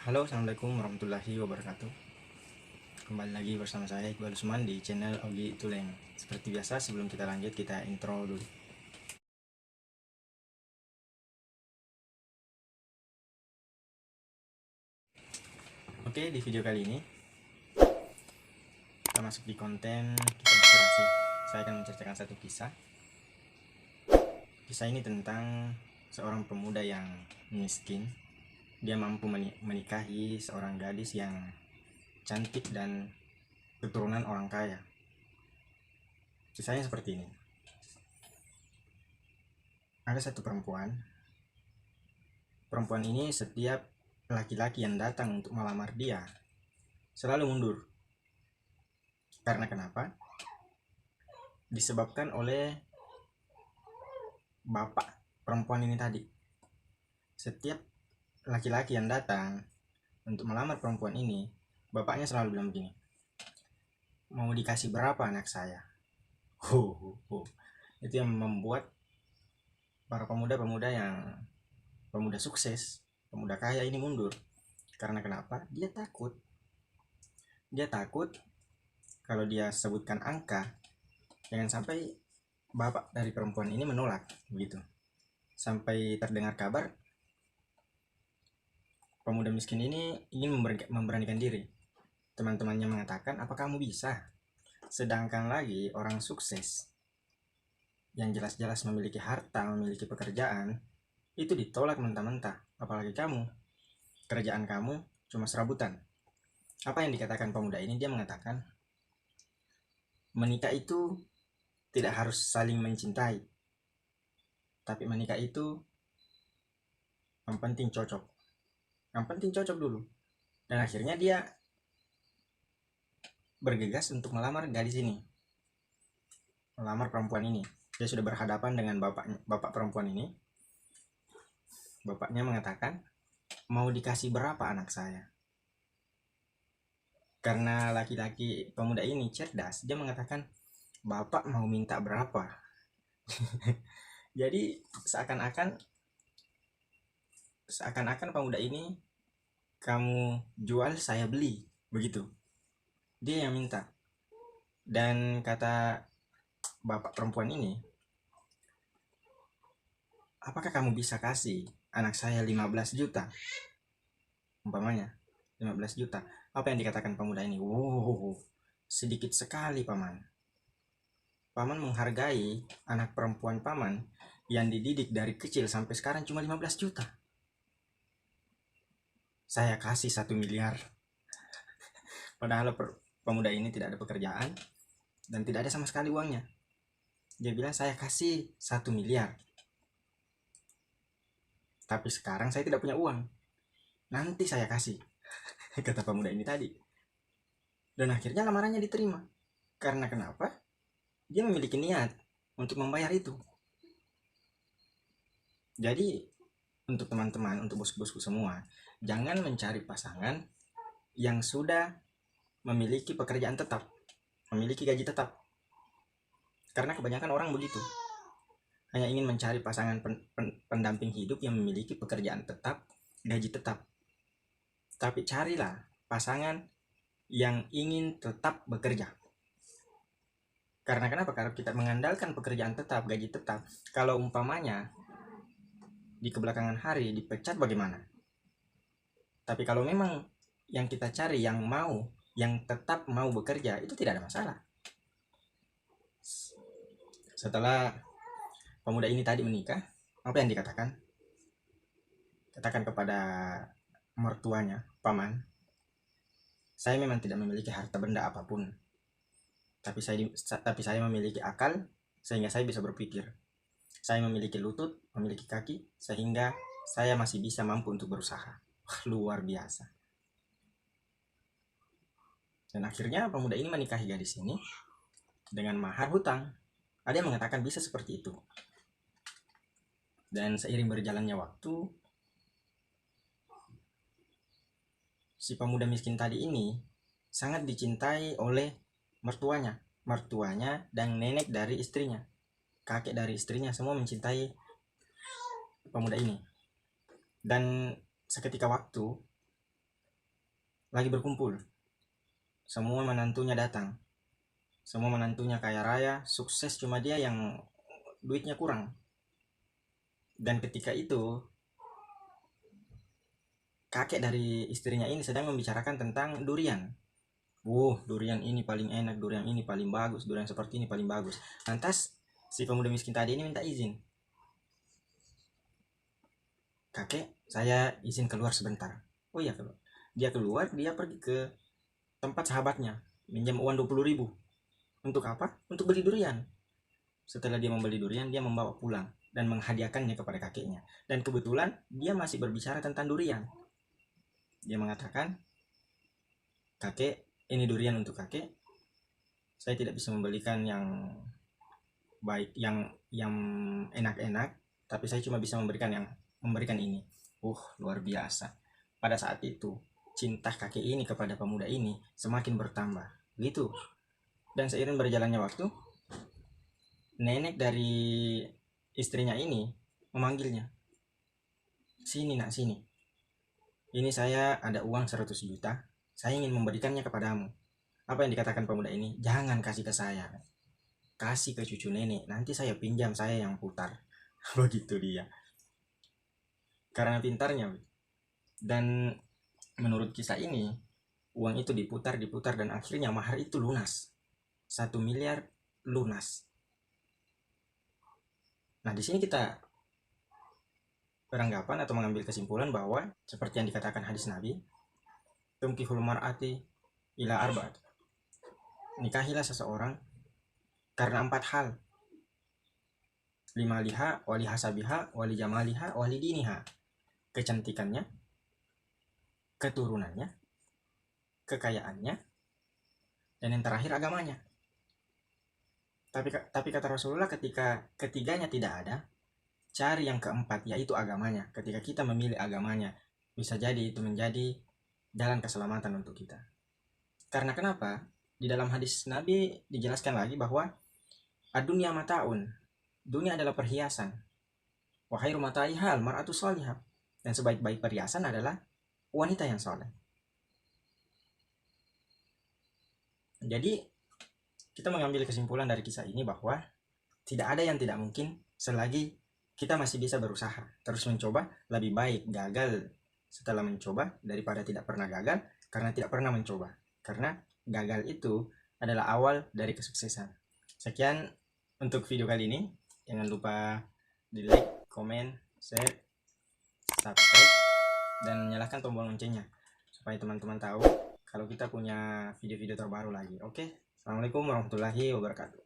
Halo, assalamualaikum warahmatullahi wabarakatuh. Kembali lagi bersama saya Iqbal Usman di channel Ogi Tuleng. Seperti biasa, sebelum kita lanjut, kita intro dulu. Oke, di video kali ini kita masuk di konten kisah inspirasi. Saya akan menceritakan satu kisah. Kisah ini tentang seorang pemuda yang miskin. Dia mampu menikahi seorang gadis yang cantik dan keturunan orang kaya. Kisahnya seperti ini. Ada satu perempuan. Perempuan ini setiap laki-laki yang datang untuk melamar dia selalu mundur. Karena kenapa? Disebabkan oleh bapak perempuan ini tadi. Setiap laki-laki yang datang untuk melamar perempuan ini, bapaknya selalu bilang begini, mau dikasih berapa anak saya? Itu yang membuat para pemuda sukses, pemuda kaya ini mundur. Karena kenapa? Dia takut kalau dia sebutkan angka, jangan sampai bapak dari perempuan ini menolak, begitu. Sampai terdengar kabar pemuda miskin ini ingin memberanikan diri. Teman-temannya mengatakan, apa kamu bisa? Sedangkan lagi orang sukses yang jelas-jelas memiliki harta, memiliki pekerjaan, itu ditolak mentah-mentah. Apalagi kamu, kerjaan kamu cuma serabutan. Apa yang dikatakan pemuda ini? Dia mengatakan, menikah itu tidak harus saling mencintai, tapi menikah itu yang penting cocok. Yang penting cocok dulu. Dan akhirnya dia bergegas untuk melamar gadis ini, melamar perempuan ini. Dia sudah berhadapan dengan bapak perempuan ini. Bapaknya mengatakan, mau dikasih berapa anak saya? Karena laki-laki pemuda ini cerdas, dia mengatakan, bapak mau minta berapa? Jadi seakan-akan pemuda ini, kamu jual saya beli, begitu. Dia yang minta. Dan kata bapak perempuan ini, apakah kamu bisa kasih anak saya 15 juta? Umpamanya 15 juta. Apa yang dikatakan pemuda ini? Sedikit sekali paman. Paman menghargai anak perempuan paman yang dididik dari kecil sampai sekarang cuma 15 juta. Saya kasih 1 miliar. Padahal pemuda ini tidak ada pekerjaan dan tidak ada sama sekali uangnya. Dia bilang, saya kasih 1 miliar. Tapi sekarang saya tidak punya uang. Nanti saya kasih. Kata pemuda ini tadi. Dan akhirnya lamarannya diterima. Karena kenapa? Dia memiliki niat untuk membayar itu. Jadi untuk teman-teman, untuk bos-bosku semua, jangan mencari pasangan yang sudah memiliki pekerjaan tetap, memiliki gaji tetap. Karena kebanyakan orang begitu. Hanya ingin mencari pasangan pendamping hidup yang memiliki pekerjaan tetap, gaji tetap. Tapi carilah pasangan yang ingin tetap bekerja. Karena kenapa? Kalau kita mengandalkan pekerjaan tetap, gaji tetap, kalau umpamanya di kebelakangan hari dipecat bagaimana? Tapi kalau memang yang kita cari yang tetap mau bekerja, itu tidak ada masalah. Setelah pemuda ini tadi menikah, apa yang dikatakan? Katakan kepada mertuanya, paman, saya memang tidak memiliki harta benda apapun, tapi saya memiliki akal sehingga saya bisa berpikir. Saya memiliki lutut, memiliki kaki, sehingga saya masih bisa mampu untuk berusaha. Luar biasa. Dan akhirnya pemuda ini menikahi gadis ini dengan mahar hutang. Ada yang mengatakan bisa seperti itu. Dan seiring berjalannya waktu, si pemuda miskin tadi ini sangat dicintai oleh mertuanya dan nenek dari istrinya, kakek dari istrinya, semua mencintai pemuda ini. Dan seketika waktu lagi berkumpul. Semua menantunya datang. Semua menantunya kaya raya, sukses, cuma dia yang duitnya kurang. Dan ketika itu, kakek dari istrinya ini sedang membicarakan tentang durian. Durian ini paling enak, durian ini paling bagus, durian seperti ini paling bagus. Lantas si pemuda miskin tadi ini minta izin. Kakek, saya izin keluar sebentar. Oh iya, keluar. Dia keluar, dia pergi ke tempat sahabatnya, minjam uang 20.000. Untuk apa? Untuk beli durian. Setelah dia membeli durian, dia membawa pulang dan menghadiahkannya kepada kakeknya. Dan kebetulan dia masih berbicara tentang durian. Dia mengatakan, kakek, ini durian untuk kakek. Saya tidak bisa membelikan yang baik, yang enak-enak, tapi saya cuma bisa memberikan ini. Luar biasa. Pada saat itu, cinta kakek ini kepada pemuda ini semakin bertambah. Gitu. Dan seiring berjalannya waktu, nenek dari istrinya ini memanggilnya. Sini nak, sini. Ini saya ada uang 100 juta. Saya ingin memberikannya kepadamu. Apa yang dikatakan pemuda ini? Jangan kasih ke saya. Kasih ke cucu nenek. Nanti saya pinjam, saya yang putar. Begitu dia. Karena pintarnya. Dan menurut kisah ini, uang itu diputar dan akhirnya mahar itu lunas. 1 miliar lunas. Nah, di sini kita beranggapan atau mengambil kesimpulan bahwa seperti yang dikatakan hadis Nabi, tumkihul mar'ati ila arba'at. Nikahilah seseorang karena 4 hal. Limaliha, wali hasabiha, wali jamaliha, wali diniha. Kecantikannya, keturunannya, kekayaannya, dan yang terakhir agamanya. Tapi kata Rasulullah, ketika ketiganya tidak ada, cari yang keempat, yaitu agamanya. Ketika kita memilih agamanya, bisa jadi itu menjadi jalan keselamatan untuk kita. Karena kenapa? Di dalam hadis Nabi dijelaskan lagi bahwa ad-dunya mataun, dunia adalah perhiasan. Wa khairu mataiha al-mar'atu shalihah. Dan sebaik-baik perhiasan adalah wanita yang soleh. Jadi kita mengambil kesimpulan dari kisah ini bahwa tidak ada yang tidak mungkin selagi kita masih bisa berusaha, terus mencoba. Lebih baik gagal setelah mencoba daripada tidak pernah gagal karena tidak pernah mencoba. Karena gagal itu adalah awal dari kesuksesan. Sekian untuk video kali ini. Jangan lupa di like, komen, share, subscribe, dan nyalakan tombol loncengnya supaya teman-teman tahu kalau kita punya video-video terbaru lagi. Oke, assalamualaikum warahmatullahi wabarakatuh.